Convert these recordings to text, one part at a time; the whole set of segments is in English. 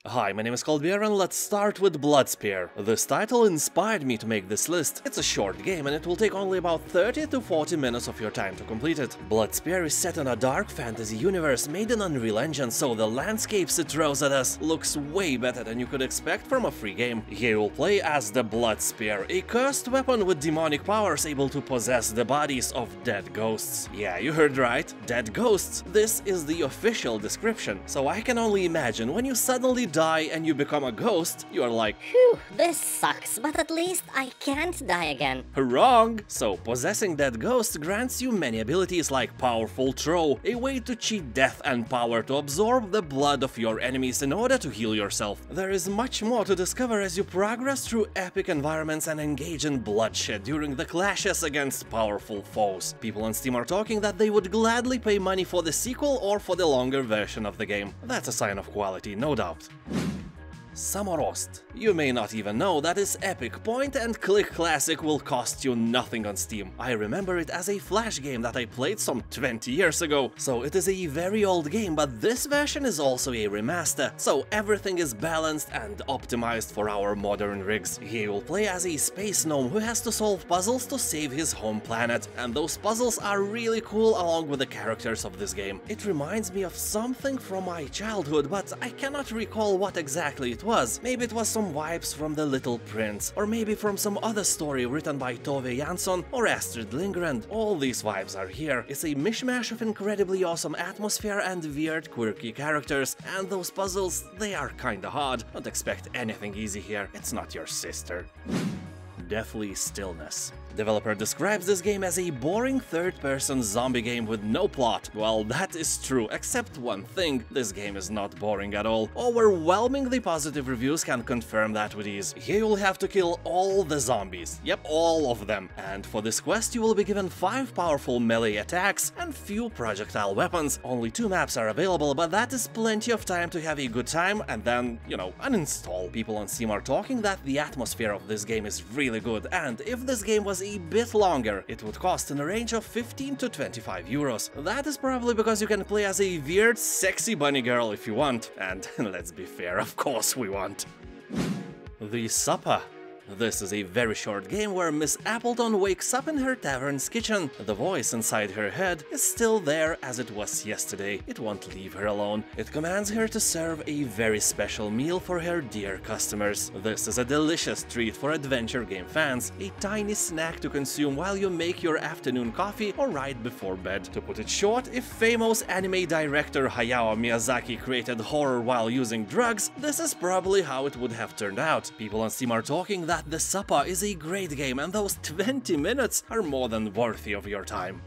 Hi, my name is Colbert and let's start with Bloodspear. This title inspired me to make this list. It's a short game and it will take only about 30 to 40 minutes of your time to complete it. Bloodspear is set in a dark fantasy universe made in Unreal Engine, so the landscapes it throws at us looks way better than you could expect from a free game. Here you'll play as the Bloodspear, a cursed weapon with demonic powers able to possess the bodies of dead ghosts. Yeah, you heard right, dead ghosts. This is the official description, so I can only imagine when you suddenly die and you become a ghost, you're like, Phew, this sucks, but at least I can't die again. wrong! So, possessing dead ghosts grants you many abilities like Powerful Throw, a way to cheat death, and power to absorb the blood of your enemies in order to heal yourself. There is much more to discover as you progress through epic environments and engage in bloodshed during the clashes against powerful foes. People on Steam are talking that they would gladly pay money for the sequel or for the longer version of the game. That's a sign of quality, no doubt. Samorost. You may not even know that this epic point-and-click classic will cost you nothing on Steam. I remember it as a Flash game that I played some 20 years ago, so it is a very old game, but this version is also a remaster, so everything is balanced and optimized for our modern rigs. Here you'll play as a space gnome who has to solve puzzles to save his home planet, and those puzzles are really cool along with the characters of this game. It reminds me of something from my childhood, but I cannot recall what exactly it was. Maybe it was some vibes from The Little Prince, or maybe from some other story written by Tove Jansson or Astrid Lindgren. All these vibes are here. It's a mishmash of incredibly awesome atmosphere and weird, quirky characters, and those puzzles, they are kinda hard. Don't expect anything easy here. It's not your sister. Deathly Stillness. Developer describes this game as a boring third-person zombie game with no plot. Well, that is true, except one thing, this game is not boring at all. Overwhelmingly positive reviews can confirm that with ease. Here you'll have to kill all the zombies. Yep, all of them. And for this quest you will be given 5 powerful melee attacks and few projectile weapons. Only 2 maps are available, but that is plenty of time to have a good time and then, uninstall. People on Steam are talking that the atmosphere of this game is really good, and if this game was a bit longer, it would cost in a range of 15 to 25 euros. That is probably because you can play as a weird, sexy bunny girl if you want. And let's be fair, of course we want. The Supper. This is a very short game where Miss Appleton wakes up in her tavern's kitchen. The voice inside her head is still there as it was yesterday. It won't leave her alone. It commands her to serve a very special meal for her dear customers. This is a delicious treat for adventure game fans, a tiny snack to consume while you make your afternoon coffee or right before bed. To put it short, if famous anime director Hayao Miyazaki created horror while using drugs, this is probably how it would have turned out. People on Steam are talking that The Supper is a great game and those 20 minutes are more than worthy of your time.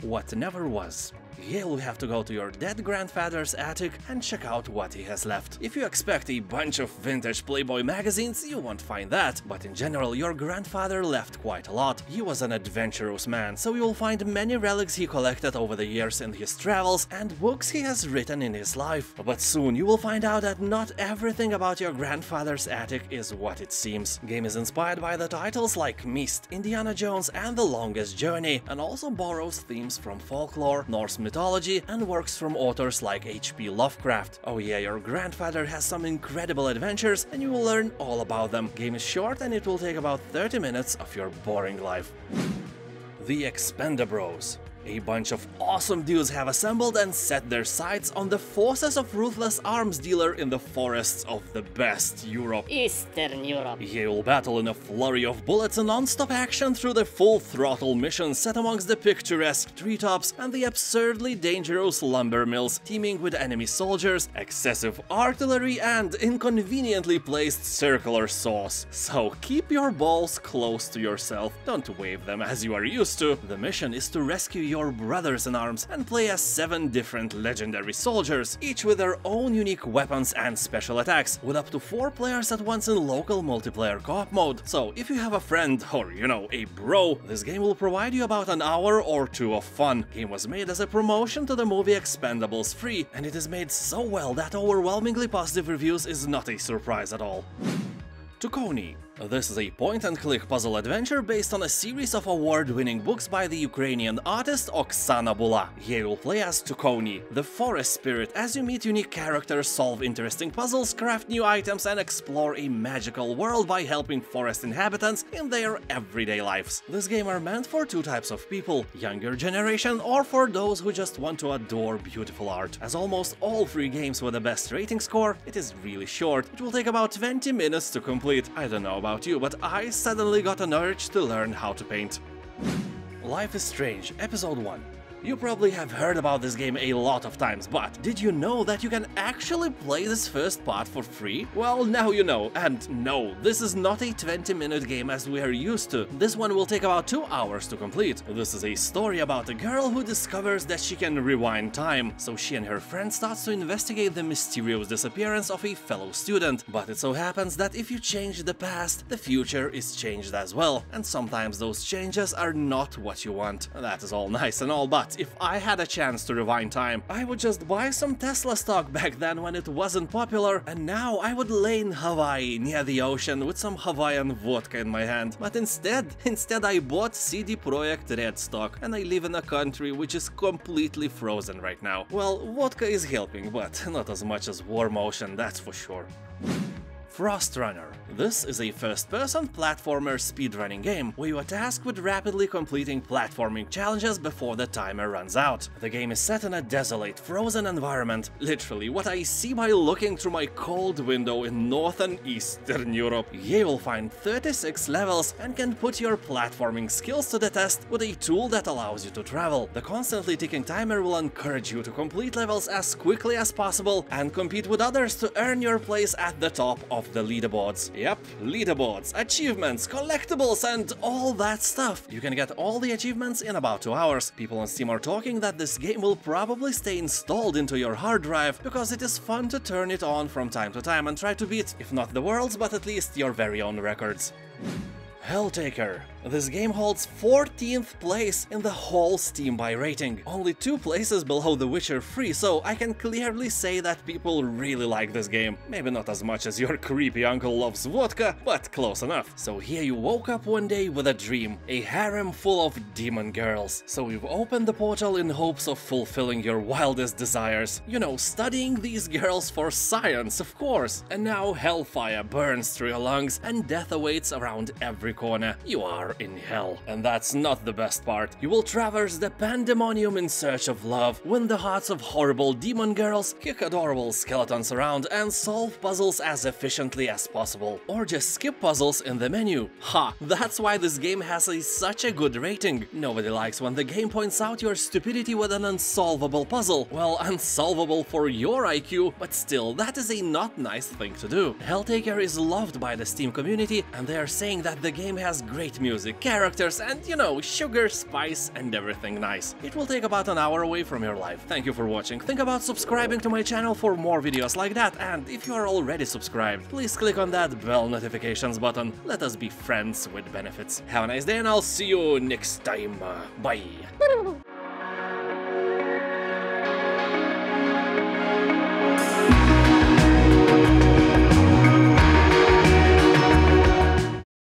What Never Was. Here you'll have to go to your dead grandfather's attic and check out what he has left. If you expect a bunch of vintage Playboy magazines, you won't find that, but in general your grandfather left quite a lot. He was an adventurous man, so you'll find many relics he collected over the years in his travels and books he has written in his life. But soon you will find out that not everything about your grandfather's attic is what it seems. The game is inspired by the titles like Myst, Indiana Jones and The Longest Journey, and also borrows themes from folklore, Norse mythology, and works from authors like H.P. Lovecraft. Oh yeah, your grandfather has some incredible adventures and you will learn all about them. Game is short and it will take about 30 minutes of your boring life. The Expendabros. A bunch of awesome dudes have assembled and set their sights on the forces of ruthless arms dealer in the forests of the best Europe. Eastern Europe. Here you'll battle in a flurry of bullets and non-stop action through the full-throttle missions set amongst the picturesque treetops and the absurdly dangerous lumber mills teeming with enemy soldiers, excessive artillery, and inconveniently placed circular saws. So keep your balls close to yourself, don't wave them as you are used to. The mission is to rescue your brothers in arms and play as 7 different legendary soldiers, each with their own unique weapons and special attacks, with up to 4 players at once in local multiplayer co-op mode. So if you have a friend or, a bro, this game will provide you about an hour or 2 of fun. The game was made as a promotion to the movie Expendables 3, and it is made so well that overwhelmingly positive reviews is not a surprise at all. Tukoni. This is a point-and-click puzzle adventure based on a series of award-winning books by the Ukrainian artist Oksana Bula. Here you'll play as Tukoni, the forest spirit, as you meet unique characters, solve interesting puzzles, craft new items, and explore a magical world by helping forest inhabitants in their everyday lives. This game are meant for two types of people, younger generation or for those who just want to adore beautiful art. As almost all free games with the best rating score, it is really short. It will take about 20 minutes to complete. I don't know about you, but I suddenly got an urge to learn how to paint. Life is Strange, Episode 1. You probably have heard about this game a lot of times, but did you know that you can actually play this first part for free? Well, now you know, and no, this is not a 20-minute game as we are used to. This one will take about 2 hours to complete. This is a story about a girl who discovers that she can rewind time, so she and her friend starts to investigate the mysterious disappearance of a fellow student. But it so happens that if you change the past, the future is changed as well, and sometimes those changes are not what you want. That is all nice and all, but if I had a chance to rewind time, I would just buy some Tesla stock back then when it wasn't popular, and now I would lay in Hawaii near the ocean with some Hawaiian vodka in my hand. But instead I bought CD Projekt Red stock, and I live in a country which is completely frozen right now. Well, vodka is helping, but not as much as warm ocean, that's for sure. Frostrunner. This is a first-person platformer speedrunning game where you are tasked with rapidly completing platforming challenges before the timer runs out. The game is set in a desolate, frozen environment, literally what I see by looking through my cold window in Northern Eastern Europe. Here you'll find 36 levels and can put your platforming skills to the test with a tool that allows you to travel. The constantly ticking timer will encourage you to complete levels as quickly as possible and compete with others to earn your place at the top of the leaderboards. Yep, leaderboards, achievements, collectibles, and all that stuff. You can get all the achievements in about 2 hours. People on Steam are talking that this game will probably stay installed into your hard drive because it is fun to turn it on from time to time and try to beat, if not the world's, but at least your very own records. Helltaker. This game holds 14th place in the whole Steam buy rating, only 2 places below The Witcher 3, so I can clearly say that people really like this game. Maybe not as much as your creepy uncle loves vodka, but close enough. So here you woke up one day with a dream, a harem full of demon girls. So you've opened the portal in hopes of fulfilling your wildest desires. You know, studying these girls for science, of course. And now hellfire burns through your lungs and death awaits around every corner. You are in hell. And that's not the best part. You will traverse the pandemonium in search of love, win the hearts of horrible demon girls, kick adorable skeletons around, and solve puzzles as efficiently as possible. Or just skip puzzles in the menu. Ha! That's why this game has such a good rating. Nobody likes when the game points out your stupidity with an unsolvable puzzle. Well, unsolvable for your IQ, but still, that is a not nice thing to do. Helltaker is loved by the Steam community, and they are saying that the game has great music, characters, and you know, sugar, spice, and everything nice. It will take about an hour away from your life. Thank you for watching. Think about subscribing to my channel for more videos like that, and if you are already subscribed, please click on that bell notifications button. Let us be friends with benefits. Have a nice day, and I'll see you next time. Bye.